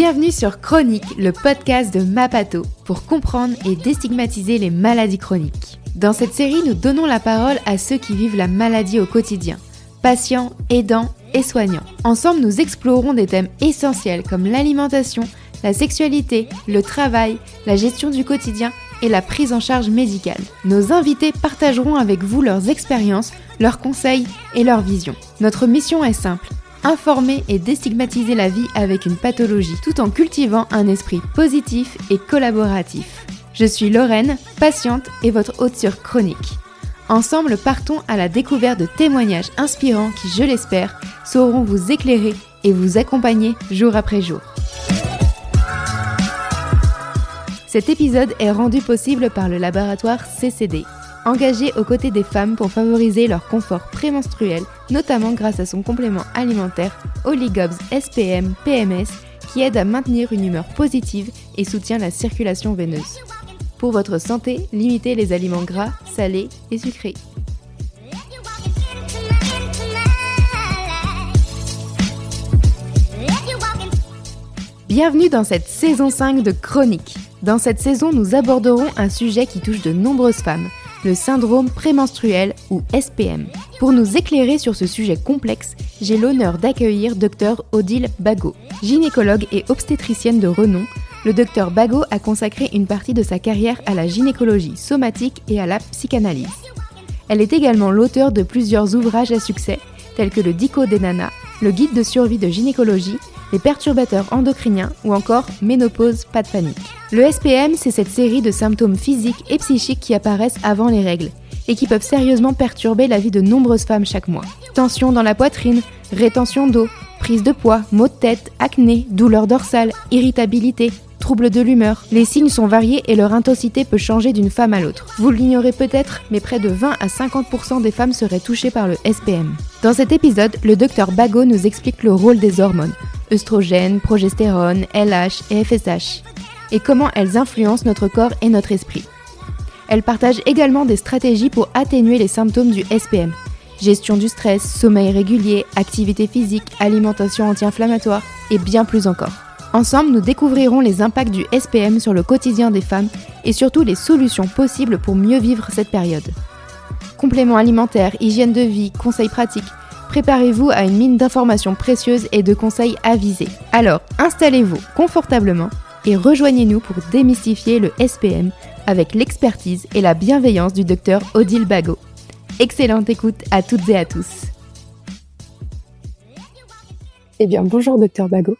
Bienvenue sur Chronique, le podcast de Mapato, pour comprendre et déstigmatiser les maladies chroniques. Dans cette série, nous donnons la parole à ceux qui vivent la maladie au quotidien, patients, aidants et soignants. Ensemble, nous explorerons des thèmes essentiels comme l'alimentation, la sexualité, le travail, la gestion du quotidien et la prise en charge médicale. Nos invités partageront avec vous leurs expériences, leurs conseils et leurs visions. Notre mission est simple: informer et déstigmatiser la vie avec une pathologie, tout en cultivant un esprit positif et collaboratif. Je suis Lorraine, patiente et votre hôte sur Chronique. Ensemble, partons à la découverte de témoignages inspirants qui, je l'espère, sauront vous éclairer et vous accompagner jour après jour. Cet épisode est rendu possible par le laboratoire CCD, engagé aux côtés des femmes pour favoriser leur confort prémenstruel, notamment grâce à son complément alimentaire Oligobs SPM PMS qui aide à maintenir une humeur positive et soutient la circulation veineuse. Pour votre santé, limitez les aliments gras, salés et sucrés. Bienvenue dans cette saison 5 de Chronique. Dans cette saison, nous aborderons un sujet qui touche de nombreuses femmes, le syndrome prémenstruel ou SPM. Pour nous éclairer sur ce sujet complexe, j'ai l'honneur d'accueillir Dr Odile Bagot. Gynécologue et obstétricienne de renom, le Dr Bagot a consacré une partie de sa carrière à la gynécologie somatique et à la psychanalyse. Elle est également l'auteure de plusieurs ouvrages à succès, tels que le Dico des nanas, le guide de survie de gynécologie, les perturbateurs endocriniens ou encore Ménopause, pas de panique. Le SPM, c'est cette série de symptômes physiques et psychiques qui apparaissent avant les règles et qui peuvent sérieusement perturber la vie de nombreuses femmes chaque mois. Tension dans la poitrine, rétention d'eau, prise de poids, maux de tête, acné, douleur dorsale, irritabilité, troubles de l'humeur. Les signes sont variés et leur intensité peut changer d'une femme à l'autre. Vous l'ignorez peut-être, mais près de 20 à 50% des femmes seraient touchées par le SPM. Dans cet épisode, le Dr Bagot nous explique le rôle des hormones, œstrogènes, progestérone, LH et FSH, et comment elles influencent notre corps et notre esprit. Elle partage également des stratégies pour atténuer les symptômes du SPM. Gestion du stress, sommeil régulier, activité physique, alimentation anti-inflammatoire et bien plus encore. Ensemble, nous découvrirons les impacts du SPM sur le quotidien des femmes et surtout les solutions possibles pour mieux vivre cette période. Compléments alimentaires, hygiène de vie, conseils pratiques, préparez-vous à une mine d'informations précieuses et de conseils avisés. Alors, installez-vous confortablement et rejoignez-nous pour démystifier le SPM avec l'expertise et la bienveillance du Dr Odile Bagot. Excellente écoute à toutes et à tous. Eh bien, bonjour Dr Bagot.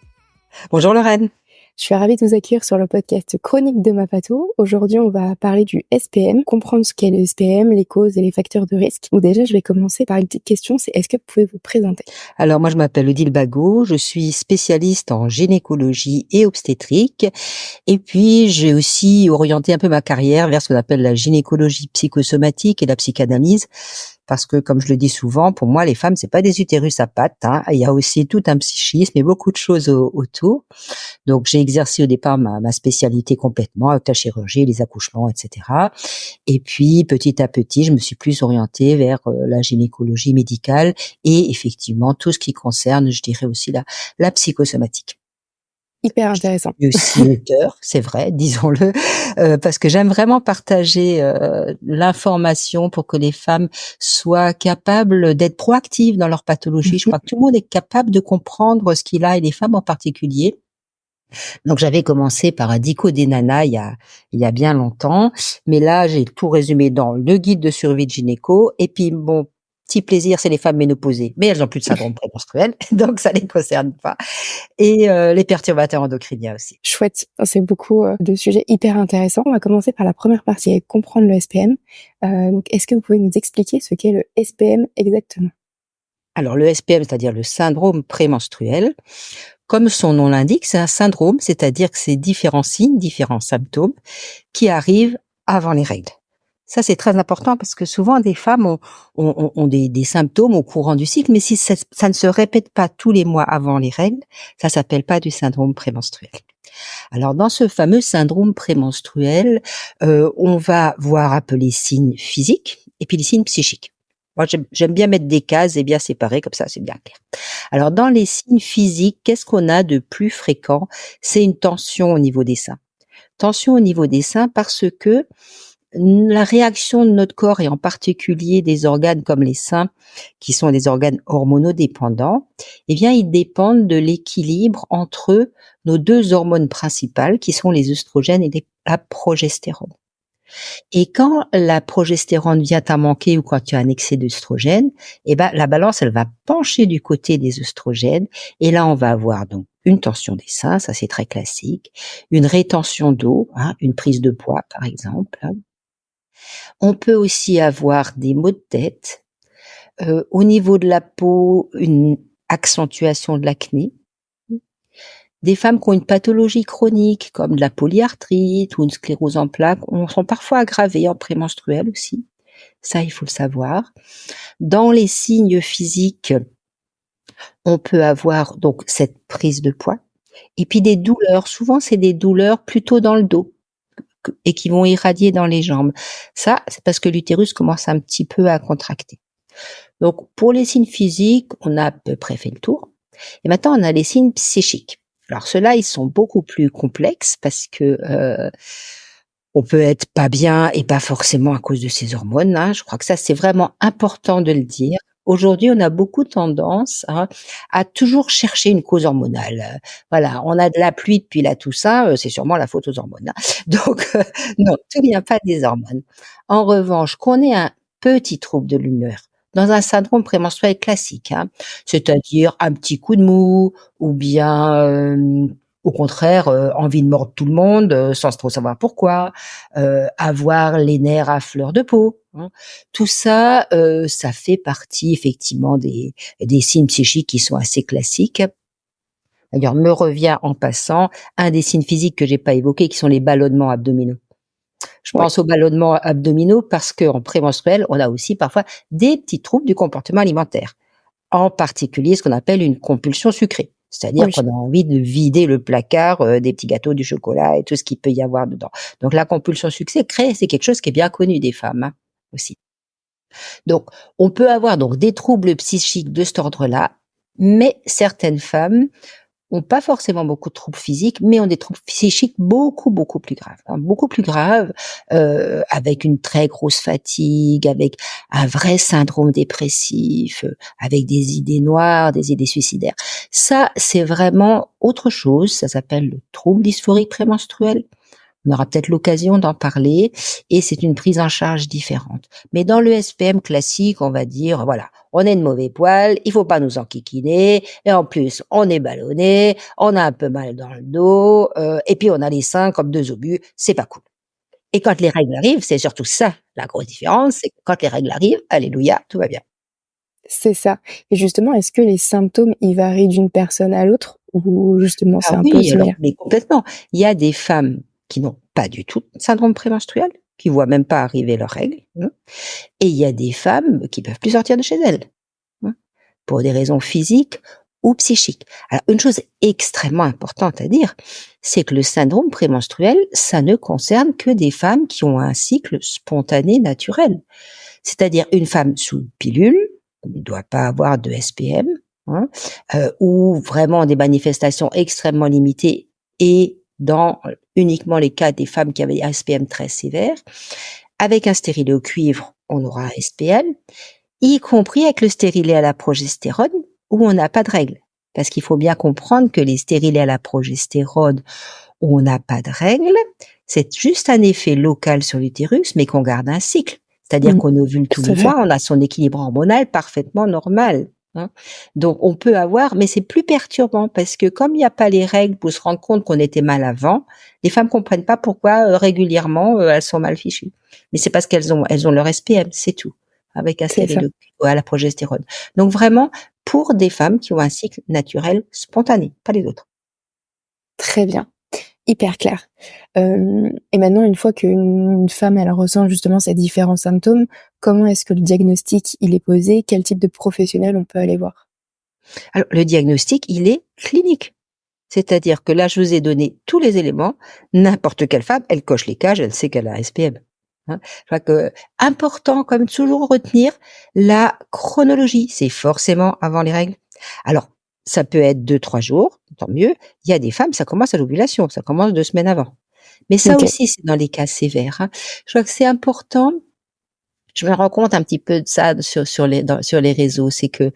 Bonjour Lorraine. Je suis ravie de vous accueillir sur le podcast Chronique de Mapato. Aujourd'hui, on va parler du SPM, comprendre ce qu'est le SPM, les causes et les facteurs de risque. Donc déjà, je vais commencer par une petite question, c'est est-ce que vous pouvez vous présenter ? Alors moi, je m'appelle Odile Bagot, je suis spécialiste en gynécologie et obstétrique. Et puis, j'ai aussi orienté un peu ma carrière vers ce qu'on appelle la gynécologie psychosomatique et la psychanalyse. Parce que, comme je le dis souvent, pour moi, les femmes, c'est pas des utérus à pattes. Il y a aussi tout un psychisme et beaucoup de choses autour. Donc, j'ai exercé au départ ma spécialité complètement avec la chirurgie, les accouchements, etc. Et puis, petit à petit, je me suis plus orientée vers la gynécologie médicale et effectivement tout ce qui concerne, je dirais aussi la psychosomatique. Hyper intéressant. Je suis aussi auteur, c'est vrai, disons-le, parce que j'aime vraiment partager l'information pour que les femmes soient capables d'être proactives dans leur pathologie. Je crois que tout le monde est capable de comprendre ce qu'il a, et les femmes en particulier. Donc j'avais commencé par un dico des nanas il y a bien longtemps, mais là j'ai tout résumé dans le guide de survie de gynéco, et puis bon, petit plaisir, c'est les femmes ménopausées, mais elles n'ont plus de syndrome prémenstruel, donc ça les concerne pas. Et les perturbateurs endocriniens aussi. Chouette, c'est beaucoup de sujets hyper intéressants. On va commencer par la première partie, avec comprendre le SPM. Donc, est-ce que vous pouvez nous expliquer ce qu'est le SPM exactement ? Alors le SPM, c'est-à-dire le syndrome prémenstruel, comme son nom l'indique, c'est un syndrome, c'est-à-dire que c'est différents signes, différents symptômes qui arrivent avant les règles. Ça, c'est très important parce que souvent, des femmes ont des symptômes au courant du cycle, mais si ça ne se répète pas tous les mois avant les règles, ça s'appelle pas du syndrome prémenstruel. Alors, dans ce fameux syndrome prémenstruel, on va voir appeler signes physiques et puis les signes psychiques. Moi, j'aime bien mettre des cases et bien séparer, comme ça, c'est bien clair. Alors, dans les signes physiques, qu'est-ce qu'on a de plus fréquent? C'est une tension au niveau des seins. Tension au niveau des seins parce que la réaction de notre corps et en particulier des organes comme les seins, qui sont des organes hormonodépendants, eh bien, ils dépendent de l'équilibre entre nos 2 hormones principales qui sont les œstrogènes et la progestérone. Et quand la progestérone vient à manquer ou quand il y a un excès d'œstrogène, eh ben, la balance, elle va pencher du côté des œstrogènes et là, on va avoir donc une tension des seins, ça c'est très classique, une rétention d'eau, hein, une prise de poids par exemple. On peut aussi avoir des maux de tête, au niveau de la peau, une accentuation de l'acné. Des femmes qui ont une pathologie chronique comme de la polyarthrite ou une sclérose en plaques sont parfois aggravées en prémenstruel aussi. Ça, il faut le savoir. Dans les signes physiques, on peut avoir donc cette prise de poids et puis des douleurs. Souvent, c'est des douleurs plutôt dans le dos et qui vont irradier dans les jambes. Ça, c'est parce que l'utérus commence un petit peu à contracter. Donc, pour les signes physiques, on a à peu près fait le tour. Et maintenant, on a les signes psychiques. Alors, ceux-là, ils sont beaucoup plus complexes parce que on peut être pas bien et pas forcément à cause de ces hormones, hein. Je crois que ça, c'est vraiment important de le dire. Aujourd'hui, on a beaucoup tendance, hein, à toujours chercher une cause hormonale. Voilà, on a de la pluie depuis la Toussaint, c'est sûrement la faute aux hormones, hein. Donc non, tout vient pas des hormones. En revanche, qu'on ait un petit trouble de l'humeur dans un syndrome prémenstruel classique, hein, c'est-à-dire un petit coup de mou ou bien, au contraire, envie de mordre tout le monde, sans trop savoir pourquoi, avoir les nerfs à fleur de peau, hein. Tout ça, ça fait partie effectivement des signes psychiques qui sont assez classiques. D'ailleurs, me revient en passant un des signes physiques que j'ai pas évoqué, qui sont les ballonnements abdominaux. Je Oui, pense aux ballonnements abdominaux parce qu'en prémenstruel, on a aussi parfois des petits troubles du comportement alimentaire, en particulier ce qu'on appelle une compulsion sucrée. C'est-à-dire oui, qu'on a envie de vider le placard des petits gâteaux, du chocolat et tout ce qu'il peut y avoir dedans. Donc la compulsion sucrée, c'est quelque chose qui est bien connu des femmes, hein, aussi. Donc on peut avoir donc des troubles psychiques de cet ordre-là, mais certaines femmes ont pas forcément beaucoup de troubles physiques, mais ont des troubles psychiques beaucoup plus graves, hein, beaucoup plus graves, avec une très grosse fatigue, avec un vrai syndrome dépressif, avec des idées noires, des idées suicidaires. Ça, c'est vraiment autre chose. Ça s'appelle le trouble dysphorique prémenstruel. On aura peut-être l'occasion d'en parler et c'est une prise en charge différente. Mais dans le SPM classique, on va dire, voilà, on est de mauvais poil, il faut pas nous enquiquiner et en plus, on est ballonné, on a un peu mal dans le dos et puis on a les seins comme 2 obus, c'est pas cool. Et quand les règles arrivent, c'est surtout ça, la grosse différence, c'est que quand les règles arrivent, alléluia, tout va bien. c'est ça. Et justement, est-ce que les symptômes, ils varient d'une personne à l'autre ou justement Ah c'est un peu oui, alors similaire? mais complètement. Il y a des femmes qui n'ont pas du tout de syndrome prémenstruel, qui voient même pas arriver leurs règles, hein. Et il y a des femmes qui peuvent plus sortir de chez elles, hein, pour des raisons physiques ou psychiques. Alors, une chose extrêmement importante à dire, c'est que le syndrome prémenstruel, ça ne concerne que des femmes qui ont un cycle spontané naturel. C'est-à-dire une femme sous pilule ne doit pas avoir de SPM, hein, ou vraiment des manifestations extrêmement limitées et dans uniquement les cas des femmes qui avaient un SPM très sévère. Avec un stérilet au cuivre, on aura un SPM, y compris avec le stérilet à la progestérone où on n'a pas de règles. Parce qu'il faut bien comprendre que les stérilets à la progestérone où on n'a pas de règles, c'est juste un effet local sur l'utérus, mais qu'on garde un cycle. C'est-à-dire Mmh, qu'on ovule tous tout les à fait. mois, on a son équilibre hormonal parfaitement normal, hein. Donc on peut avoir, mais c'est plus perturbant parce que comme il n'y a pas les règles pour se rendre compte qu'on était mal avant, les femmes comprennent pas pourquoi régulièrement elles sont mal fichues. Mais c'est parce qu'elles ont leur SPM, c'est tout, avec un C'est ça. stérile à la progestérone. Donc vraiment pour des femmes qui ont un cycle naturel spontané, pas les autres. Très bien. Hyper clair. Et maintenant, une fois qu'une femme, elle ressent justement ces différents symptômes, comment est-ce que le diagnostic, il est posé? Quel type de professionnel on peut aller voir? Alors le diagnostic, il est clinique. C'est-à-dire que là, je vous ai donné tous les éléments. N'importe quelle femme, elle coche les cases, elle sait qu'elle a un SPM. hein. Je crois que important comme toujours retenir la chronologie. C'est forcément avant les règles. Alors, ça peut être 2, 3 jours, tant mieux. Il y a des femmes, ça commence à l'ovulation, ça commence 2 semaines avant. Mais ça Ok. aussi, c'est dans les cas sévères, hein. Je crois que c'est important. Je me rends compte un petit peu de ça sur les réseaux, c'est que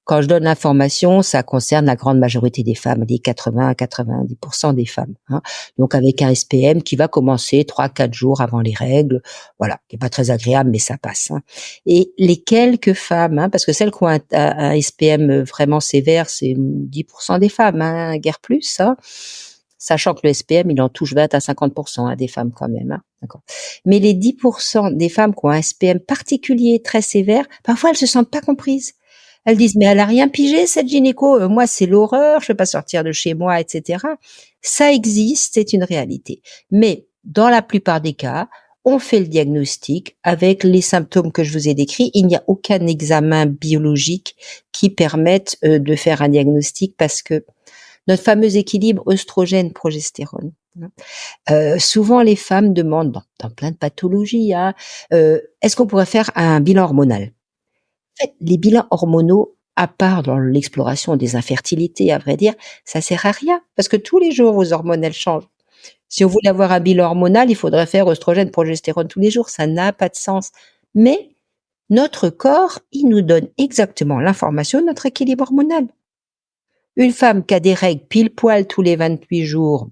quand je donne l'information, ça concerne la grande majorité des femmes, les 80 à 90% des femmes, hein. Donc avec un SPM qui va commencer 3, 4 jours avant les règles, voilà, qui est pas très agréable, mais ça passe, hein. Et les quelques femmes, hein, parce que celles qui ont un SPM vraiment sévère, c'est 10% des femmes, hein, guère plus, hein. Sachant que le SPM, il en touche 20 à 50%, hein, des femmes quand même, hein. D'accord. Mais les 10% des femmes qui ont un SPM particulier très sévère, parfois elles se sentent pas comprises. Elles disent: «Mais elle a rien pigé cette gynéco, moi c'est l'horreur, je peux pas sortir de chez moi», et cetera. Ça existe, c'est une réalité. Mais dans la plupart des cas, on fait le diagnostic avec les symptômes que je vous ai décrits. Il n'y a aucun examen biologique qui permette de faire un diagnostic parce que notre fameux équilibre œstrogène-progestérone, hein. Souvent les femmes demandent dans plein de pathologies, hein, est-ce qu'on pourrait faire un bilan hormonal? En fait, les bilans hormonaux, à part dans l'exploration des infertilités, à vrai dire, ça sert à rien parce que tous les jours vos hormones elles changent. Si on voulait avoir un bilan hormonal, il faudrait faire œstrogène, progestérone tous les jours, ça n'a pas de sens. Mais notre corps, il nous donne exactement l'information de notre équilibre hormonal. Une femme qui a des règles pile poil tous les 28 jours,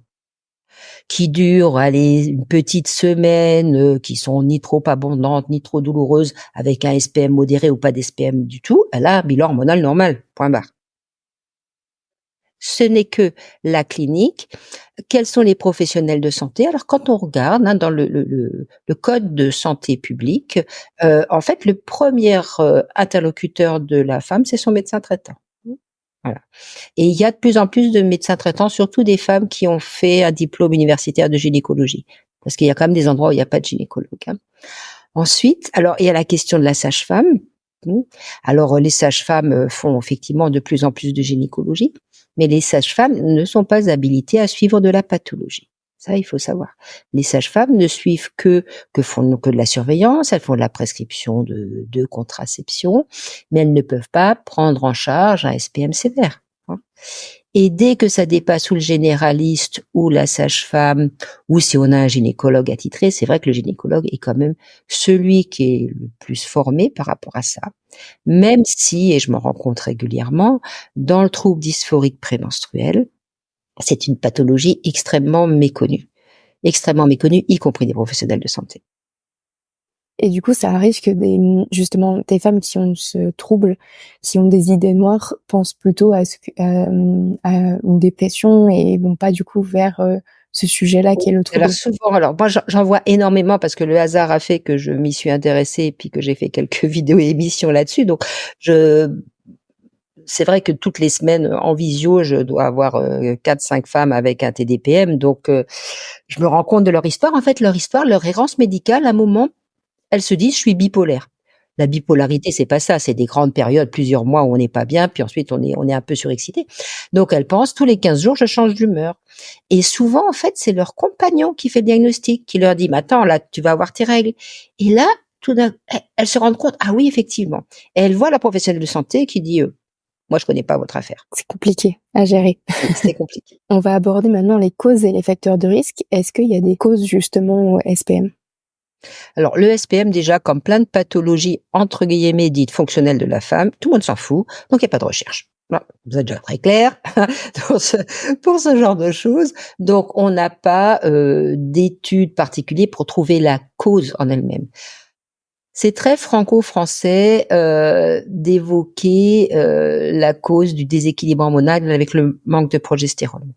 qui durent, allez, une petite semaine, qui sont ni trop abondantes, ni trop douloureuses, avec un SPM modéré ou pas d'SPM du tout, elle a un bilan hormonal normal, point barre. Ce n'est que la clinique. Quels sont les professionnels de santé? Alors quand on regarde, hein, dans le code de santé publique, en fait, le premier interlocuteur de la femme, c'est son médecin traitant. Voilà. Et il y a de plus en plus de médecins traitants, surtout des femmes qui ont fait un diplôme universitaire de gynécologie. Parce qu'il y a quand même des endroits où il n'y a pas de gynécologue, hein. Ensuite, alors, il y a la question de la sage-femme. Alors, les sages-femmes font effectivement de plus en plus de gynécologie, mais les sages-femmes ne sont pas habilitées à suivre de la pathologie. Ça, il faut savoir. Les sages-femmes ne suivent font que de la surveillance, elles font de la prescription de contraception, mais elles ne peuvent pas prendre en charge un SPM sévère, hein. Et dès que ça dépasse ou le généraliste ou la sage-femme, ou si on a un gynécologue attitré, c'est vrai que le gynécologue est quand même celui qui est le plus formé par rapport à ça. Même si, et je m'en rends compte régulièrement, dans le trouble dysphorique prémenstruel, c'est une pathologie extrêmement méconnue, y compris des professionnels de santé. Et du coup, ça arrive que justement, des femmes qui ont ce trouble, qui ont des idées noires, pensent plutôt à une dépression et vont pas du coup vers ce sujet-là qui est le Alors trouble. souvent, alors moi j'en vois énormément parce que le hasard a fait que je m'y suis intéressée et puis que j'ai fait quelques vidéos et émissions là-dessus. Donc c'est vrai que toutes les semaines en visio, je dois avoir 4-5 femmes avec un TDPM. Donc je me rends compte de leur histoire. En fait, leur errance médicale, à un moment, elles se disent: «Je suis bipolaire». La bipolarité, c'est pas ça, c'est des grandes périodes, plusieurs mois où on n'est pas bien, puis ensuite on est un peu surexcité. Donc elles pensent: «Tous les 15 jours, je change d'humeur». Et souvent, en fait, c'est leur compagnon qui fait le diagnostic, qui leur dit: «Mais attends, là, tu vas avoir tes règles». Et là, tout d'un elles se rendent compte: «Ah oui, effectivement». Et elles voient la professionnelle de santé qui dit: «Moi, je connais pas votre affaire». C'est compliqué à gérer. C'est compliqué. On va aborder maintenant les causes et les facteurs de risque. Est-ce qu'il y a des causes justement au SPM? Alors, le SPM, déjà, comme plein de pathologies, entre guillemets, dites fonctionnelles de la femme, tout le monde s'en fout, donc il n'y a pas de recherche. Voilà, vous êtes déjà très clair pour ce genre de choses. Donc, on n'a pas d'études particulières pour trouver la cause en elle-même. C'est très franco-français d'évoquer la cause du déséquilibre hormonal avec le manque de progestérone.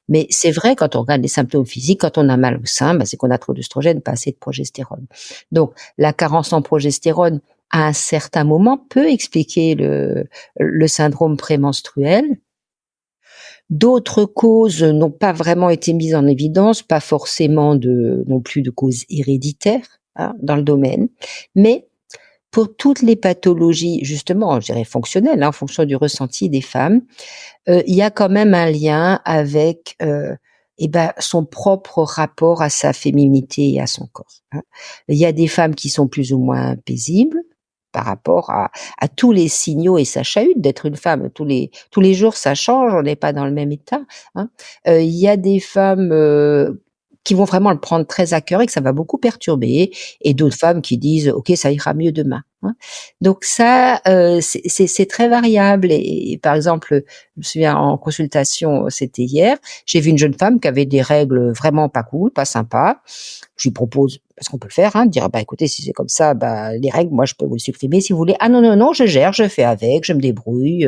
Mais c'est vrai, quand on regarde les symptômes physiques, quand on a mal au sein, c'est qu'on a trop d'œstrogène, pas assez de progestérone. Donc, la carence en progestérone, à un certain moment, peut expliquer le syndrome prémenstruel. D'autres causes n'ont pas vraiment été mises en évidence, pas forcément non plus de causes héréditaires, hein, dans le domaine. Mais pour toutes les pathologies, justement, je dirais fonctionnelles, hein, en fonction du ressenti des femmes, il y a quand même un lien avec son propre rapport à sa féminité et à son corps. Hein. Il y a des femmes qui sont plus ou moins paisibles par rapport à tous les signaux, et ça chahute d'être une femme. Tous les jours, ça change, on n'est pas dans le même état. Hein. Il y a des femmes qui vont vraiment le prendre très à cœur et que ça va beaucoup perturber, et d'autres femmes qui disent ok, ça ira mieux demain. Hein. Donc ça, c'est très variable. Et par exemple, je me souviens en consultation, c'était hier, j'ai vu une jeune femme qui avait des règles vraiment pas cool, pas sympa. Je lui propose, parce qu'on peut le faire, de dire bah écoutez, si c'est comme ça, bah les règles, moi je peux vous les supprimer si vous voulez. Ah non non non, je gère, je fais avec, je me débrouille,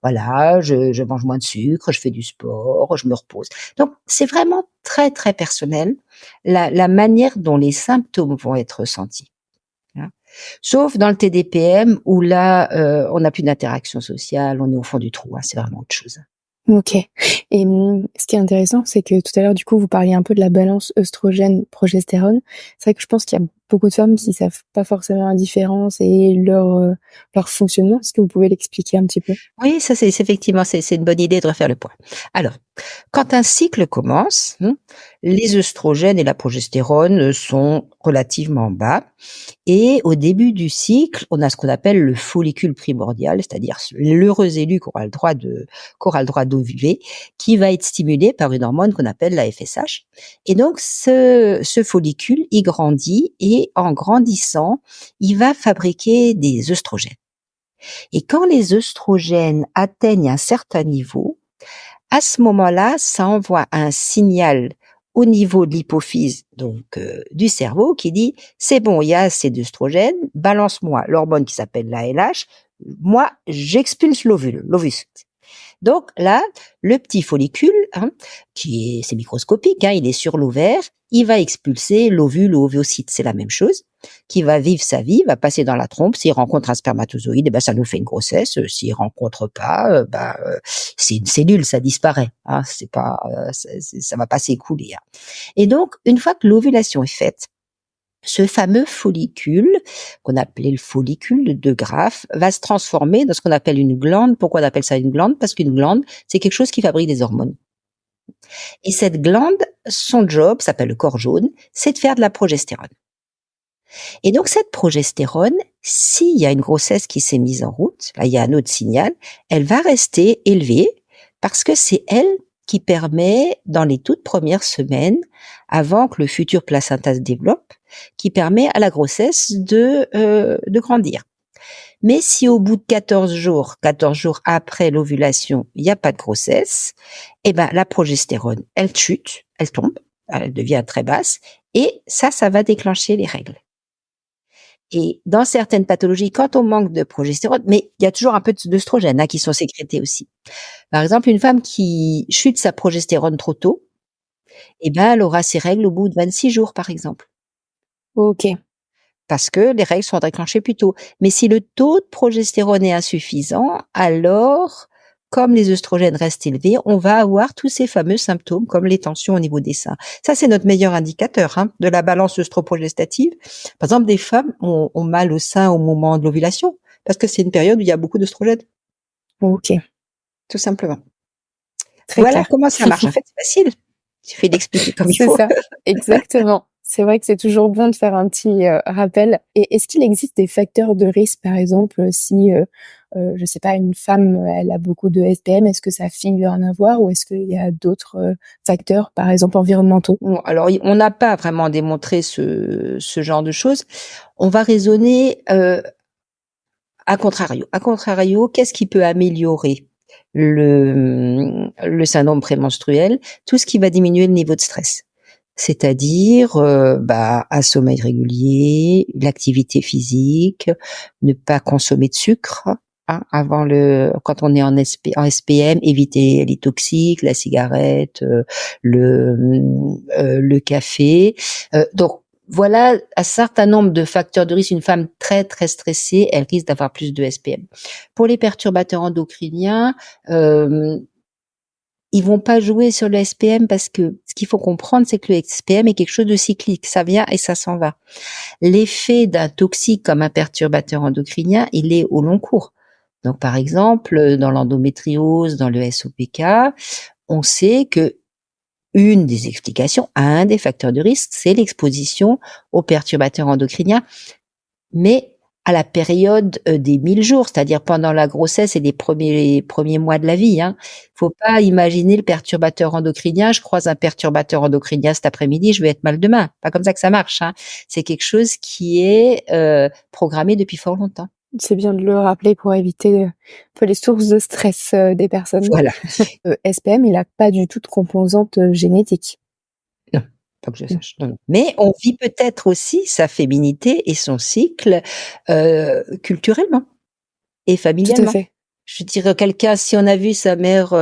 voilà, je mange moins de sucre, je fais du sport, je me repose. Donc c'est vraiment très très personnel la manière dont les symptômes vont être ressentis. Hein. Sauf dans le TDPM où là, on n'a plus d'interaction sociale, on est au fond du trou, c'est vraiment autre chose. Ok. Et ce qui est intéressant, c'est que tout à l'heure, du coup, vous parliez un peu de la balance œstrogène-progestérone. C'est vrai que je pense qu'il y a beaucoup de femmes qui savent pas forcément la différence et leur fonctionnement. Est-ce que vous pouvez l'expliquer un petit peu? Oui, ça c'est effectivement, c'est une bonne idée de refaire le point. Alors, quand un cycle commence, les œstrogènes et la progestérone sont relativement bas, et au début du cycle, on a ce qu'on appelle le follicule primordial, c'est-à-dire l'heureux élu qui aura le droit d'ovuler, qui va être stimulé par une hormone qu'on appelle la FSH. Et donc, ce follicule, il grandit, et en grandissant, il va fabriquer des œstrogènes. Et quand les œstrogènes atteignent un certain niveau, à ce moment-là, ça envoie un signal au niveau de l'hypophyse, donc du cerveau, qui dit c'est bon, il y a assez d'œstrogènes, balance-moi l'hormone qui s'appelle la LH, moi j'expulse l'ovus. Donc là, le petit follicule, c'est microscopique, il est sur l'ovaire, il va expulser l'ovule ou ovocyte, c'est la même chose, qui va vivre sa vie, va passer dans la trompe. S'il rencontre un spermatozoïde, ça nous fait une grossesse. S'il rencontre pas, c'est une cellule, ça disparaît. C'est pas, ça va pas s'écouler. Et donc, une fois que l'ovulation est faite, ce fameux follicule, qu'on appelait le follicule de Graaff, va se transformer dans ce qu'on appelle une glande. Pourquoi on appelle ça une glande? Parce qu'une glande, c'est quelque chose qui fabrique des hormones. Et cette glande, son job, s'appelle le corps jaune, c'est de faire de la progestérone. Et donc cette progestérone, s'il y a une grossesse qui s'est mise en route, là il y a un autre signal, elle va rester élevée parce que c'est elle qui permet, dans les toutes premières semaines, avant que le futur placenta se développe, qui permet à la grossesse de grandir. Mais si au bout de 14 jours après l'ovulation, il n'y a pas de grossesse, la progestérone, elle chute, elle tombe, elle devient très basse, et ça va déclencher les règles. Et dans certaines pathologies, quand on manque de progestérone, mais il y a toujours un peu d'œstrogènes qui sont sécrétés aussi. Par exemple, une femme qui chute sa progestérone trop tôt, elle aura ses règles au bout de 26 jours, par exemple. Ok. Parce que les règles sont déclenchées plus tôt. Mais si le taux de progestérone est insuffisant, alors, comme les œstrogènes restent élevés, on va avoir tous ces fameux symptômes comme les tensions au niveau des seins. Ça, c'est notre meilleur indicateur de la balance œstroprogestative. Par exemple, des femmes ont mal au sein au moment de l'ovulation, parce que c'est une période où il y a beaucoup d'œstrogènes. Ok. Tout simplement. Très voilà clair. Comment ça marche. En fait, c'est facile. Il suffit d'expliquer comme il faut. C'est ça, exactement. C'est vrai que c'est toujours bon de faire un petit rappel. Et est-ce qu'il existe des facteurs de risque, par exemple, si, je sais pas, une femme, elle a beaucoup de SPM, est-ce que sa fille va en avoir, ou est-ce qu'il y a d'autres facteurs, par exemple environnementaux? Bon, alors, on n'a pas vraiment démontré ce genre de choses. On va raisonner à contrario. À contrario, qu'est-ce qui peut améliorer le syndrome prémenstruel? Tout ce qui va diminuer le niveau de stress. C'est-à-dire un sommeil régulier, l'activité physique, ne pas consommer de sucre avant quand on est en SPM, éviter les toxiques, la cigarette, le café. Donc voilà un certain nombre de facteurs de risque. Une femme très très stressée, elle risque d'avoir plus de SPM. Pour les perturbateurs endocriniens, ils vont pas jouer sur le SPM, parce que ce qu'il faut comprendre, c'est que le SPM est quelque chose de cyclique. Ça vient et ça s'en va. L'effet d'un toxique comme un perturbateur endocrinien, il est au long cours. Donc, par exemple, dans l'endométriose, dans le SOPK, on sait que une des explications, un des facteurs de risque, c'est l'exposition aux perturbateurs endocriniens, mais à la période des 1000 jours, c'est-à-dire pendant la grossesse et les premiers mois de la vie. Hein. Faut pas imaginer le perturbateur endocrinien. Je croise un perturbateur endocrinien cet après-midi, je vais être mal demain. Pas comme ça que ça marche. Hein. C'est quelque chose qui est programmé depuis fort longtemps. C'est bien de le rappeler pour éviter un peu les sources de stress des personnes. Voilà. SPM, il a pas du tout de composante génétique. Non, pas que je sache. Non. Mais on vit peut-être aussi sa féminité et son cycle culturellement et Tout familialement. à fait. Je dirais quelqu'un, si on a vu sa mère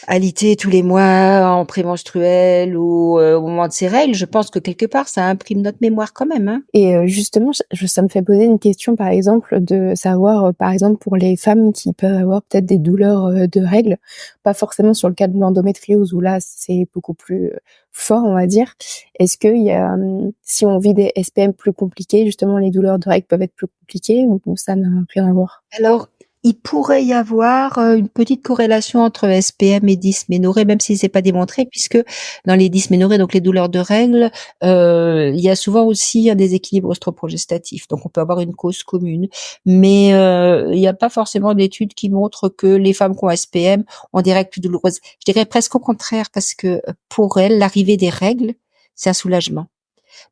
alitée tous les mois en prémenstruel ou au moment de ses règles, je pense que quelque part ça imprime notre mémoire quand même. Hein. Et justement, ça me fait poser une question, par exemple, de savoir, par exemple, pour les femmes qui peuvent avoir peut-être des douleurs de règles, pas forcément sur le cas de l'endométriose où là c'est beaucoup plus fort, on va dire. Est-ce qu'il y a, si on vit des SPM plus compliqués, justement les douleurs de règles peuvent être plus compliquées ou ça n'a rien à voir? Alors, il pourrait y avoir une petite corrélation entre SPM et dysménorrhée, même si c'est pas démontré, puisque dans les dysménorrhées, donc les douleurs de règles, il y a souvent aussi un déséquilibre œstroprogestatif. Donc, on peut avoir une cause commune, mais il n'y a pas forcément d'études qui montrent que les femmes qui ont SPM ont des règles plus douloureuses. Je dirais presque au contraire, parce que pour elles, l'arrivée des règles, c'est un soulagement.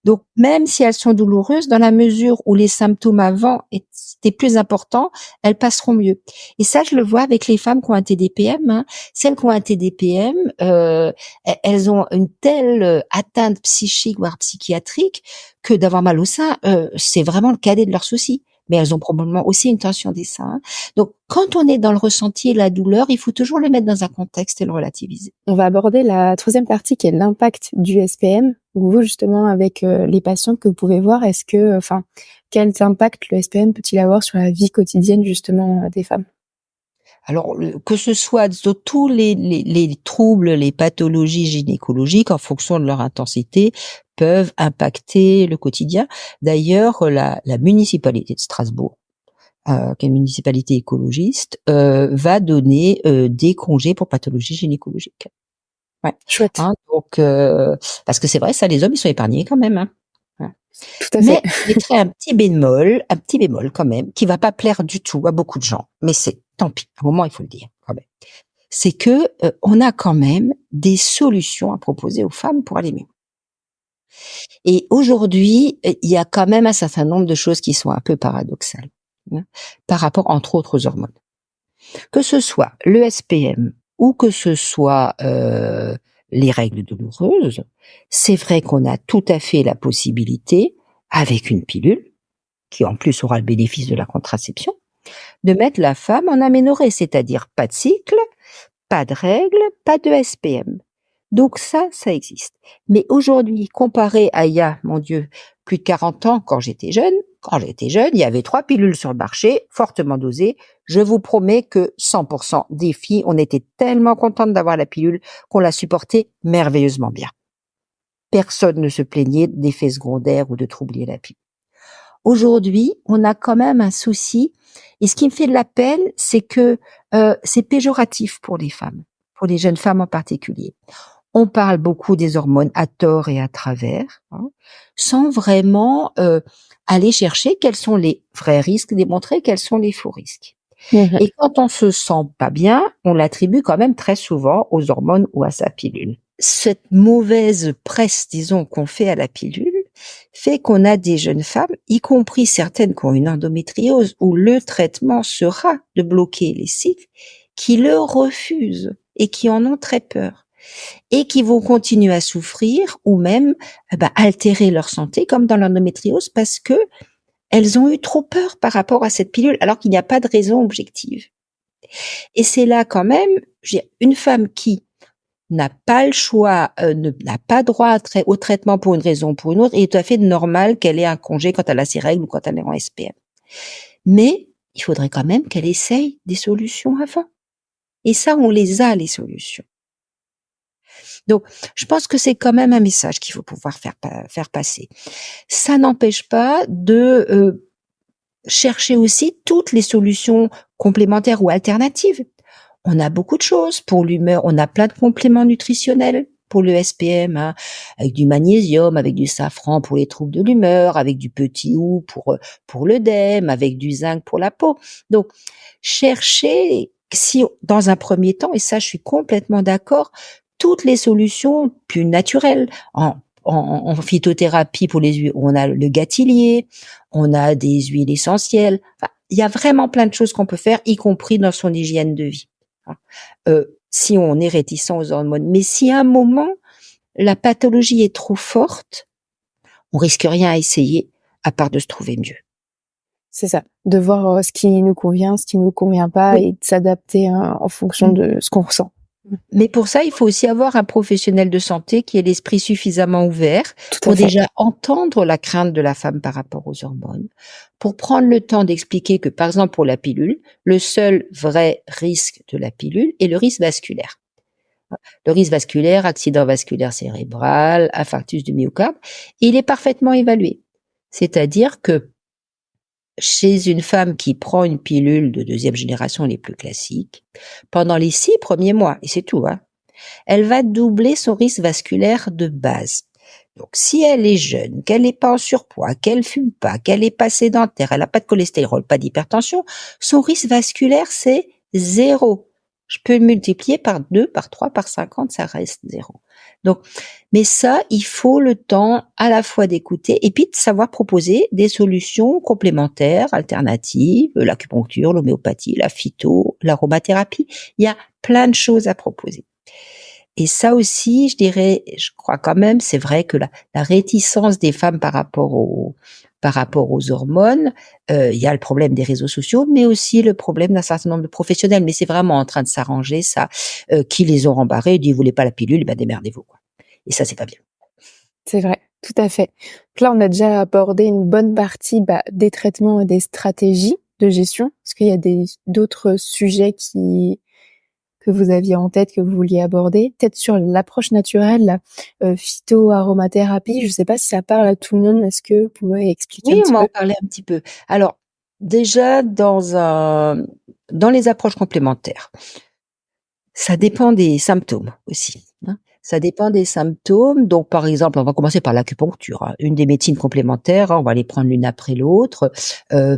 Donc, même si elles sont douloureuses, dans la mesure où les symptômes avant étaient plus importants, elles passeront mieux. Et ça, je le vois avec les femmes qui ont un TDPM. Hein. Celles qui ont un TDPM, elles ont une telle atteinte psychique, voire psychiatrique, que d'avoir mal au sein, c'est vraiment le cadet de leurs soucis. Mais elles ont probablement aussi une tension des seins. Donc, quand on est dans le ressenti et la douleur, il faut toujours le mettre dans un contexte et le relativiser. On va aborder la troisième partie qui est l'impact du SPM. Vous, justement, avec les patients que vous pouvez voir, est-ce que, quel impact le SPM peut-il avoir sur la vie quotidienne, justement, des femmes? Alors, que ce soit tous les troubles, les pathologies gynécologiques, en fonction de leur intensité, peuvent impacter le quotidien. D'ailleurs, la municipalité de Strasbourg, qui est une municipalité écologiste, va donner des congés pour pathologies gynécologiques. Ouais. Chouette. Hein, donc, parce que c'est vrai, ça, les hommes, ils sont épargnés quand même. Hein. Ouais. Tout à Mais fait. je mettrais un petit bémol quand même, qui va pas plaire du tout à beaucoup de gens. Mais c'est, tant pis, à un moment, il faut le dire quand même. C'est que on a quand même des solutions à proposer aux femmes pour aller mieux. Et aujourd'hui, il y a quand même un certain nombre de choses qui sont un peu paradoxales, hein, par rapport, entre autres, aux hormones. Que ce soit le SPM ou que ce soit les règles douloureuses, c'est vrai qu'on a tout à fait la possibilité, avec une pilule, qui en plus aura le bénéfice de la contraception, de mettre la femme en aménorrhée, c'est-à-dire pas de cycle, pas de règles, pas de SPM. Donc ça existe. Mais aujourd'hui, comparé à il y a, mon Dieu, plus de 40 ans, quand j'étais jeune, il y avait 3 pilules sur le marché, fortement dosées. Je vous promets que 100% des filles, on était tellement contentes d'avoir la pilule qu'on la supportait merveilleusement bien. Personne ne se plaignait d'effets secondaires ou de troubles liés à la pilule. Aujourd'hui, on a quand même un souci, et ce qui me fait de la peine, c'est que c'est péjoratif pour les femmes, pour les jeunes femmes en particulier. On parle beaucoup des hormones à tort et à travers, hein, sans vraiment aller chercher quels sont les vrais risques, démontrer quels sont les faux risques. Et quand on se sent pas bien, on l'attribue quand même très souvent aux hormones ou à sa pilule. Cette mauvaise presse, disons, qu'on fait à la pilule, fait qu'on a des jeunes femmes, y compris certaines qui ont une endométriose, où le traitement sera de bloquer les cycles, qui le refusent et qui en ont très peur. Et qui vont continuer à souffrir ou même altérer leur santé, comme dans l'endométriose, parce que elles ont eu trop peur par rapport à cette pilule, alors qu'il n'y a pas de raison objective. Et c'est là quand même, une femme qui n'a pas le choix, n'a pas droit au traitement pour une raison ou pour une autre, il est tout à fait normal qu'elle ait un congé quand elle a ses règles ou quand elle est en SPM. Mais il faudrait quand même qu'elle essaye des solutions avant. Et ça, on les a, les solutions. Donc, je pense que c'est quand même un message qu'il faut pouvoir faire passer. Ça n'empêche pas de chercher aussi toutes les solutions complémentaires ou alternatives. On a beaucoup de choses pour l'humeur, on a plein de compléments nutritionnels pour le SPM, hein, avec du magnésium, avec du safran pour les troubles de l'humeur, avec du petit ou pour l'œdème, avec du zinc pour la peau. Donc, chercher, si dans un premier temps, et ça je suis complètement d'accord, toutes les solutions plus naturelles. En phytothérapie pour les huiles, on a le gâtillier, on a des huiles essentielles. Enfin, il y a vraiment plein de choses qu'on peut faire, y compris dans son hygiène de vie. Si on est réticent aux hormones. Mais si à un moment, la pathologie est trop forte, on risque rien à essayer, à part de se trouver mieux. C'est ça, de voir ce qui nous convient, ce qui nous convient pas, Oui. et de s'adapter en fonction de ce qu'on ressent. Mais pour ça, il faut aussi avoir un professionnel de santé qui ait l'esprit suffisamment ouvert Tout à pour fait. déjà entendre la crainte de la femme par rapport aux hormones, pour prendre le temps d'expliquer que, par exemple, pour la pilule, le seul vrai risque de la pilule est le risque vasculaire. Le risque vasculaire, accident vasculaire cérébral, infarctus du myocarde, il est parfaitement évalué. C'est-à-dire que chez une femme qui prend une pilule de deuxième génération, les plus classiques, pendant les 6 premiers mois, et c'est tout, hein, elle va doubler son risque vasculaire de base. Donc, si elle est jeune, qu'elle n'est pas en surpoids, qu'elle fume pas, qu'elle est pas sédentaire, elle n'a pas de cholestérol, pas d'hypertension, son risque vasculaire, c'est 0. Je peux le multiplier par 2, par 3, par 50, ça reste 0. Donc, mais ça, il faut le temps à la fois d'écouter et puis de savoir proposer des solutions complémentaires, alternatives, l'acupuncture, l'homéopathie, la phyto, l'aromathérapie. Il y a plein de choses à proposer. Et ça aussi, je dirais, je crois quand même, c'est vrai que la réticence des femmes par rapport aux hormones, il y a le problème des réseaux sociaux, mais aussi le problème d'un certain nombre de professionnels. Mais c'est vraiment en train de s'arranger, ça, qui les ont rembarrés, ils disent, vous voulez pas la pilule, ben démerdez-vous, quoi. Et ça, c'est pas bien. C'est vrai, tout à fait. Donc là, on a déjà abordé une bonne partie des traitements et des stratégies de gestion. Est-ce qu'il y a d'autres sujets que vous aviez en tête, que vous vouliez aborder? Peut-être sur l'approche naturelle, la phytoaromathérapie. Je sais pas si ça parle à tout le monde. Est-ce que vous pouvez expliquer un Oui, on petit va peu? en parler un petit peu. Alors, déjà, dans les approches complémentaires, ça dépend des symptômes aussi, hein. Ça dépend des symptômes. Donc, par exemple, on va commencer par l'acupuncture, hein. Une des médecines complémentaires, hein, on va les prendre l'une après l'autre.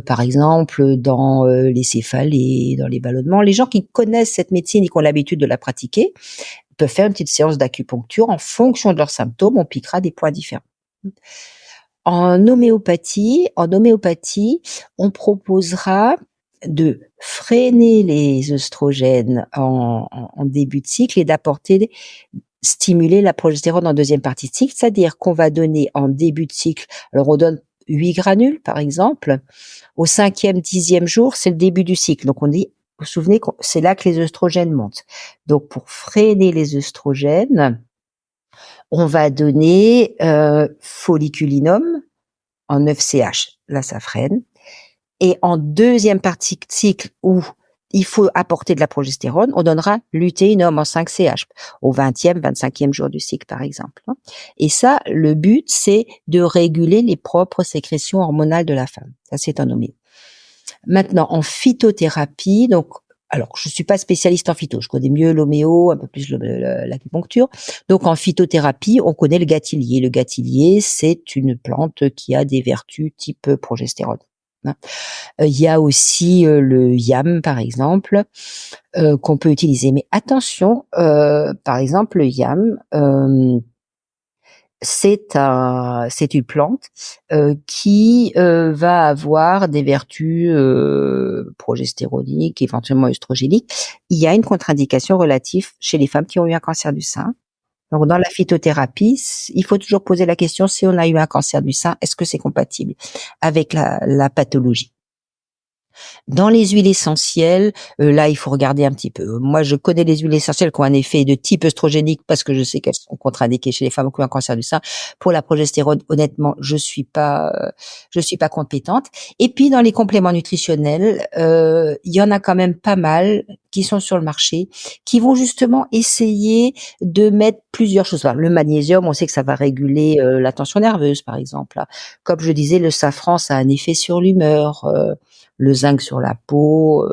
Par exemple, dans les céphalées, dans les ballonnements. Les gens qui connaissent cette médecine et qui ont l'habitude de la pratiquer peuvent faire une petite séance d'acupuncture en fonction de leurs symptômes. On piquera des points différents. En homéopathie, on proposera de freiner les œstrogènes en début de cycle et stimuler la progestérone en deuxième partie de cycle, c'est-à-dire qu'on va donner en début de cycle, alors on donne 8 granules par exemple, au 5e, 10e jour, c'est le début du cycle. Donc on dit, vous vous souvenez que c'est là que les œstrogènes montent. Donc pour freiner les œstrogènes, on va donner folliculinum en 9CH, là ça freine. Et en deuxième partie de cycle où il faut apporter de la progestérone, on donnera lutéinum en 5CH au 20e, 25e jour du cycle par exemple. Et ça, le but c'est de réguler les propres sécrétions hormonales de la femme. Ça c'est un homé. Maintenant en phytothérapie, donc alors, je suis pas spécialiste en phyto, je connais mieux l'homéo, un peu plus l'acupuncture. Donc, en phytothérapie, on connaît le gâtillier. Le gâtillier, c'est une plante qui a des vertus type progestérone. Il y a aussi le yam, par exemple, qu'on peut utiliser. Mais attention, par exemple, le yam, c'est une plante qui va avoir des vertus progestéroniques, éventuellement œstrogéniques. Il y a une contre-indication relative chez les femmes qui ont eu un cancer du sein. Donc dans la phytothérapie, il faut toujours poser la question, si on a eu un cancer du sein, est-ce que c'est compatible avec la pathologie? Dans les huiles essentielles, là, il faut regarder un petit peu. Moi, je connais les huiles essentielles qui ont un effet de type œstrogénique parce que je sais qu'elles sont contre-indiquées chez les femmes qui ont un cancer du sein. Pour la progestérone, honnêtement, je suis pas compétente. Et puis, dans les compléments nutritionnels, il y en a quand même pas mal qui sont sur le marché, qui vont justement essayer de mettre plusieurs choses. Alors, le magnésium, on sait que ça va réguler la tension nerveuse, par exemple. Comme je disais, le safran, ça a un effet sur l'humeur. le zinc sur la peau,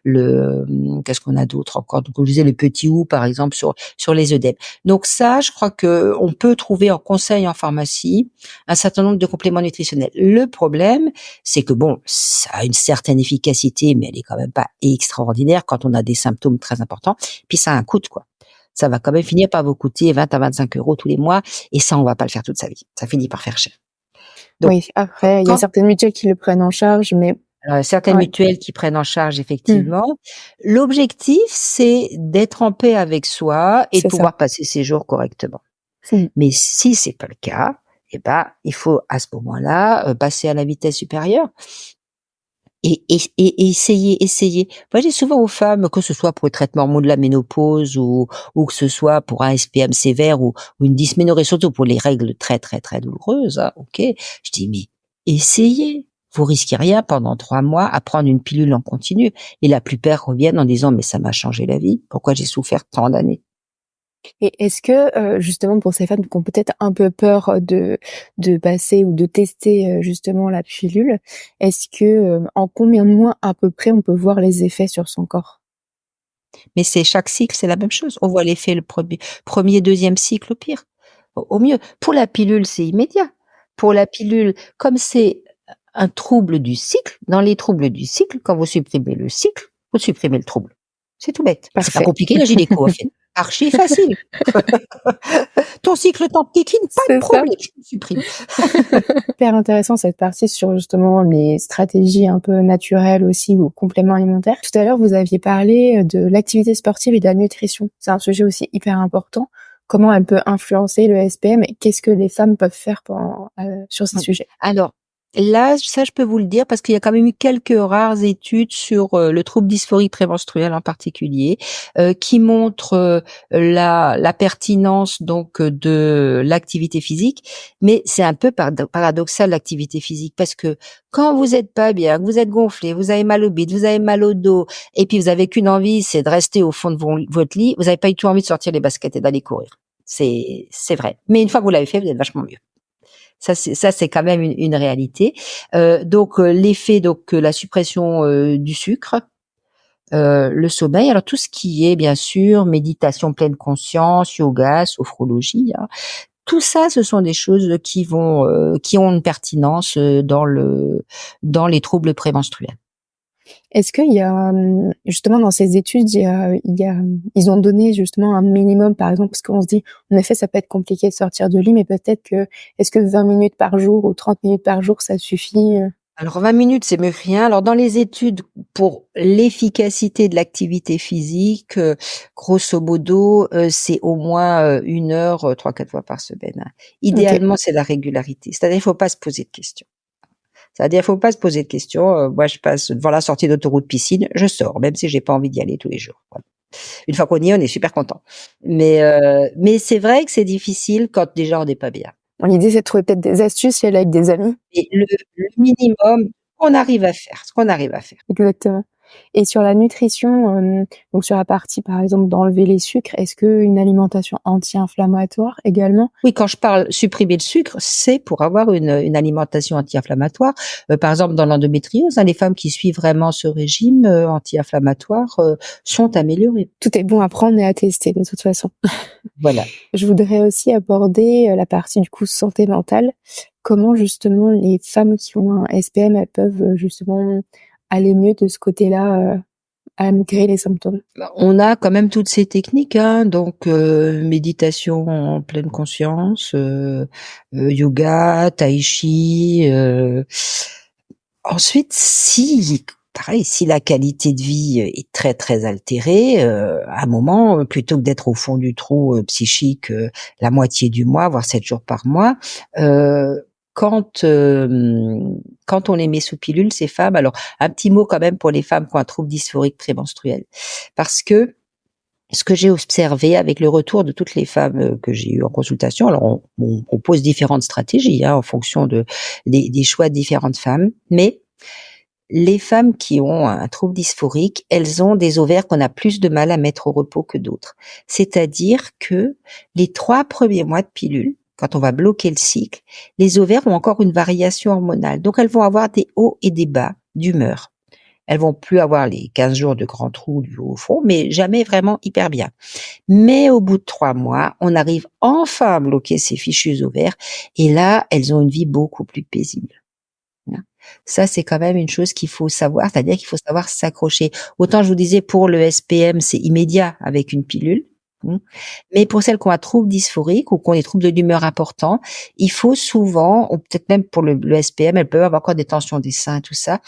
qu'est-ce qu'on a d'autre encore? Donc, je disais le petit ou par exemple sur les œdèmes. Donc ça, je crois que on peut trouver en conseil en pharmacie un certain nombre de compléments nutritionnels. Le problème, c'est que bon, ça a une certaine efficacité, mais elle est quand même pas extraordinaire quand on a des symptômes très importants. Puis ça a un coût, quoi. Ça va quand même finir par vous coûter 20 à 25 euros tous les mois, et ça, on va pas le faire toute sa vie. Ça finit par faire cher. Donc, Oui, après, il y a quand certaines mutuelles qui le prennent en charge, mais certaines ouais. mutuelles qui prennent en charge effectivement. L'objectif, c'est d'être en paix avec soi et de C'est ça. pouvoir passer ses jours correctement. Mais si c'est pas le cas, eh ben, il faut à ce moment-là passer à la vitesse supérieure et essayer. Moi, j'ai souvent aux femmes, que ce soit pour le traitement hormonal de la ménopause ou que ce soit pour un SPM sévère ou une dysménorrhée, surtout pour les règles très très très douloureuses, hein, ok. Je dis mais essayez. Vous risquez rien pendant 3 mois à prendre une pilule en continu. Et la plupart reviennent en disant mais ça m'a changé la vie. Pourquoi j'ai souffert tant d'années? Et est-ce que, justement pour ces femmes qui ont peut-être un peu peur de passer ou de tester, justement la pilule, est-ce que, en combien de mois à peu près on peut voir les effets sur son corps? Mais c'est chaque cycle, c'est la même chose. On voit l'effet le premier, deuxième cycle au pire, au mieux. Pour la pilule, c'est immédiat. Pour la pilule, comme c'est un trouble du cycle, dans les troubles du cycle, quand vous supprimez le cycle, vous supprimez le trouble. C'est tout bête. C'est pas Parfait. compliqué la gynéco, en fait. Archi facile. Ton cycle t'enquiquine, pas C'est de ça. problème, je le supprime. Hyper intéressant cette partie sur justement les stratégies un peu naturelles aussi ou compléments alimentaires. Tout à l'heure, vous aviez parlé de l'activité sportive et de la nutrition. C'est un sujet aussi hyper important. Comment elle peut influencer le SPM et qu'est-ce que les femmes peuvent faire sur ces sujets? Alors, là, ça, je peux vous le dire parce qu'il y a quand même eu quelques rares études sur le trouble dysphorique prémenstruel en particulier, qui montrent la pertinence donc de l'activité physique. Mais c'est un peu paradoxal l'activité physique parce que quand vous êtes pas bien, que vous êtes gonflé, vous avez mal au bide, vous avez mal au dos, et puis vous avez qu'une envie, c'est de rester au fond de votre lit, vous n'avez pas du tout envie de sortir les baskets et d'aller courir. C'est vrai. Mais une fois que vous l'avez fait, vous êtes vachement mieux. Ça, c'est quand même une réalité. Donc l'effet, donc la suppression du sucre, le sommeil. Alors tout ce qui est bien sûr méditation pleine conscience, yoga, sophrologie, hein, tout ça, ce sont des choses qui ont une pertinence dans les troubles prémenstruels. Est-ce qu'il y a, justement dans ces études, ils ont donné justement un minimum, par exemple, parce qu'on se dit, en effet, ça peut être compliqué de sortir du lit, mais peut-être est-ce que 20 minutes par jour ou 30 minutes par jour, ça suffit? Alors 20 minutes, c'est mieux que rien. Alors dans les études pour l'efficacité de l'activité physique, grosso modo, c'est au moins 1 heure, 3-4 fois par semaine, hein. Idéalement, c'est la régularité. C'est-à-dire, il faut pas se poser de questions. C'est-à-dire, il faut pas se poser de questions. Moi, je passe devant la sortie d'autoroute piscine, je sors, même si j'ai pas envie d'y aller tous les jours. Voilà. Une fois qu'on y est, on est super content. Mais c'est vrai que c'est difficile quand déjà on n'est pas bien. L'idée, c'est de trouver peut-être des astuces, y aller avec des amis. Et le minimum, qu'on arrive à faire, ce qu'on arrive à faire. Exactement. Et sur la nutrition, donc sur la partie, par exemple, d'enlever les sucres, est-ce qu'une alimentation anti-inflammatoire également? Oui, quand je parle supprimer le sucre, c'est pour avoir une alimentation anti-inflammatoire. Par exemple, dans l'endométriose, hein, les femmes qui suivent vraiment ce régime anti-inflammatoire sont améliorées. Tout est bon à prendre et à tester de toute façon. Voilà. Je voudrais aussi aborder la partie du coup santé mentale. Comment justement les femmes qui ont un SPM, elles peuvent justement aller mieux de ce côté-là, malgré les symptômes? On a quand même toutes ces techniques, hein, donc méditation en pleine conscience, yoga, tai chi. Ensuite, si la qualité de vie est très très altérée, à un moment, plutôt que d'être au fond du trou psychique la moitié du mois, voire 7 jours par mois, quand on les met sous pilule, ces femmes, alors un petit mot quand même pour les femmes qui ont un trouble dysphorique prémenstruel, parce que ce que j'ai observé avec le retour de toutes les femmes que j'ai eues en consultation, alors on propose différentes stratégies en fonction des choix de différentes femmes, mais les femmes qui ont un trouble dysphorique, elles ont des ovaires qu'on a plus de mal à mettre au repos que d'autres. C'est-à-dire que les 3 premiers mois de pilule, quand on va bloquer le cycle, les ovaires ont encore une variation hormonale. Donc elles vont avoir des hauts et des bas d'humeur. Elles vont plus avoir les 15 jours de grands trous du haut au fond, mais jamais vraiment hyper bien. Mais au bout de 3 mois, on arrive enfin à bloquer ces fichus ovaires et là, elles ont une vie beaucoup plus paisible. Ça, c'est quand même une chose qu'il faut savoir, c'est-à-dire qu'il faut savoir s'accrocher. Autant je vous disais, pour le SPM, c'est immédiat avec une pilule. Mais pour celles qui ont un trouble dysphorique ou qui ont des troubles de l'humeur importants, il faut souvent, ou peut-être même pour le SPM, elles peuvent avoir encore des tensions des seins, tout ça,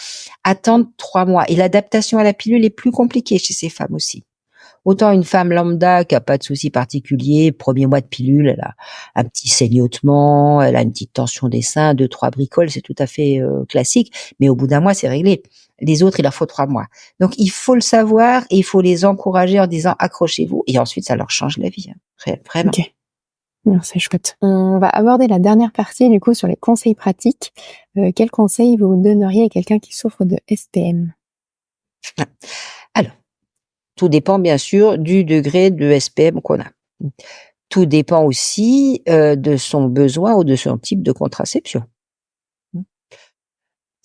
attendre 3 mois. Et l'adaptation à la pilule est plus compliquée chez ces femmes aussi. Autant une femme lambda qui a pas de souci particulier, premier mois de pilule, elle a un petit saignotement, elle a une petite tension des seins, 2-3 bricoles, c'est tout à fait classique, mais au bout d'un mois, c'est réglé. Les autres, il leur faut 3 mois. Donc, il faut le savoir et il faut les encourager en disant accrochez-vous et ensuite, ça leur change la vie. Vraiment. Ok. Non, c'est chouette. On va aborder la dernière partie, du coup, sur les conseils pratiques. Quels conseils vous donneriez à quelqu'un qui souffre de SPM? Alors, tout dépend bien sûr du degré de SPM qu'on a. Tout dépend aussi de son besoin ou de son type de contraception.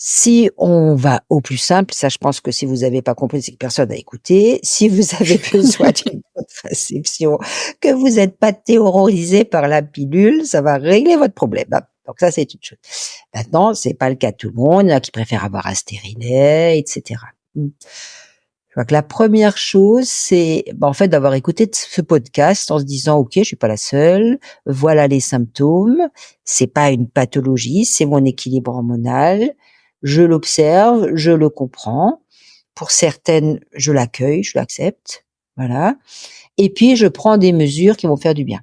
Si on va au plus simple, ça je pense que si vous n'avez pas compris, c'est que personne n'a écouté. Si vous avez besoin d'une contraception, que vous n'êtes pas terrorisé par la pilule, ça va régler votre problème. Donc ça, c'est une chose. Maintenant, c'est pas le cas de tout le monde. Il y en a qui préfèrent avoir un stérilet, etc. Je crois que la première chose, c'est en fait d'avoir écouté ce podcast en se disant ok, je suis pas la seule, voilà les symptômes, c'est pas une pathologie, c'est mon équilibre hormonal, je l'observe, je le comprends. Pour certaines, je l'accueille, je l'accepte, voilà. Et puis je prends des mesures qui vont faire du bien.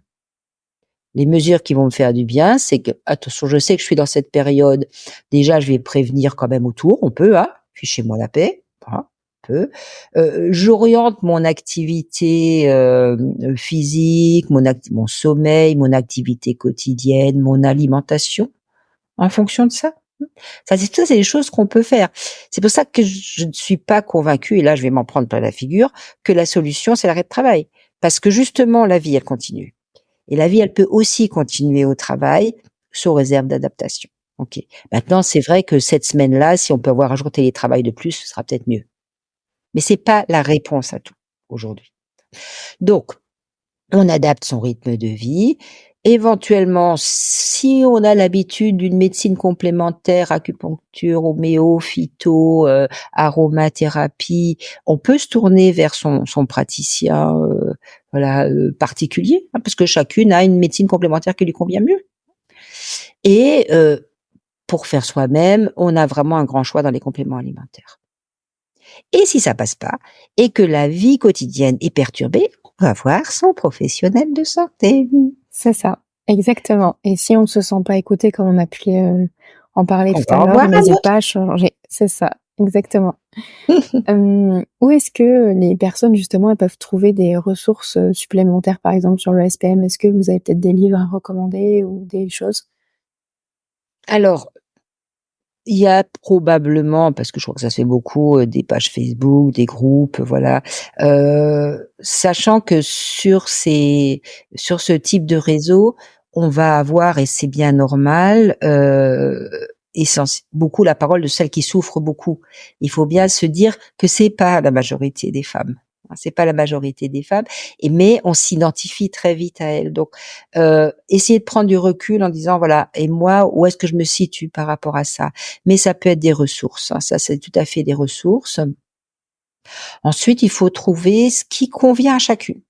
Les mesures qui vont me faire du bien, c'est que attention, je sais que je suis dans cette période. Déjà, je vais prévenir quand même autour, on peut, fichez-moi la paix. Voilà. J'oriente mon activité physique, mon sommeil, mon activité quotidienne, mon alimentation en fonction de ça. Ça, c'est des choses qu'on peut faire. C'est pour ça que je ne suis pas convaincue, et là je vais m'en prendre plein la figure, que la solution c'est l'arrêt de travail. Parce que justement, la vie, elle continue. Et la vie, elle peut aussi continuer au travail sous réserve d'adaptation. Ok. Maintenant, c'est vrai que cette semaine-là, si on peut avoir un jour de télétravail de plus, ce sera peut-être mieux. Mais c'est pas la réponse à tout aujourd'hui. Donc, on adapte son rythme de vie. Éventuellement, si on a l'habitude d'une médecine complémentaire, acupuncture, homéo, phyto, aromathérapie, on peut se tourner vers son praticien particulier, parce que chacune a une médecine complémentaire qui lui convient mieux. Et pour faire soi-même, on a vraiment un grand choix dans les compléments alimentaires. Et si ça passe pas, et que la vie quotidienne est perturbée, on va voir son professionnel de santé. C'est ça, exactement. Et si on ne se sent pas écouté, comme on a pu en parler tout à l'heure, n'hésite pas à changer. C'est ça, exactement. Où est-ce que les personnes, justement, elles peuvent trouver des ressources supplémentaires, par exemple, sur le SPM? Est-ce que vous avez peut-être des livres à recommander ou des choses? Alors, il y a probablement, parce que je crois que ça se fait beaucoup, des pages Facebook, des groupes, voilà. Sachant que sur ce type de réseau, on va avoir, et c'est bien normal, beaucoup la parole de celles qui souffrent beaucoup. Il faut bien se dire que c'est pas la majorité des femmes. C'est pas la majorité des femmes, mais on s'identifie très vite à elles. Donc, essayer de prendre du recul en disant voilà, et moi, où est-ce que je me situe par rapport à ça? Mais ça peut être des ressources. Ça, c'est tout à fait des ressources. Ensuite, il faut trouver ce qui convient à chacune.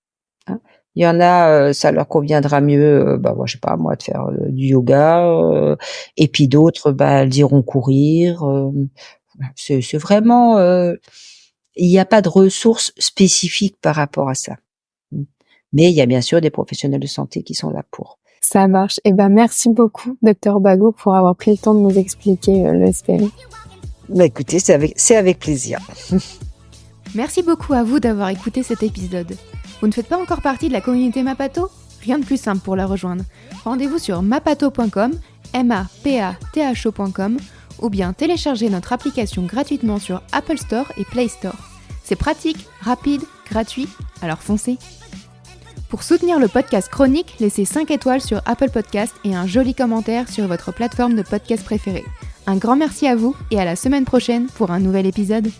Il y en a, ça leur conviendra mieux, je sais pas moi, de faire du yoga, et puis d'autres, elles iront courir. C'est vraiment. Il n'y a pas de ressources spécifiques par rapport à ça. Mais il y a bien sûr des professionnels de santé qui sont là pour. Ça marche. Merci beaucoup, Dr Bago, pour avoir pris le temps de nous expliquer le SPM. Écoutez, c'est avec plaisir. Merci beaucoup à vous d'avoir écouté cet épisode. Vous ne faites pas encore partie de la communauté Mapato ? Rien de plus simple pour la rejoindre. Rendez-vous sur mapato.com, mapatho.com, ou bien téléchargez notre application gratuitement sur Apple Store et Play Store. C'est pratique, rapide, gratuit, alors foncez. Pour soutenir le podcast Chronique, laissez 5 étoiles sur Apple Podcast et un joli commentaire sur votre plateforme de podcast préférée. Un grand merci à vous et à la semaine prochaine pour un nouvel épisode.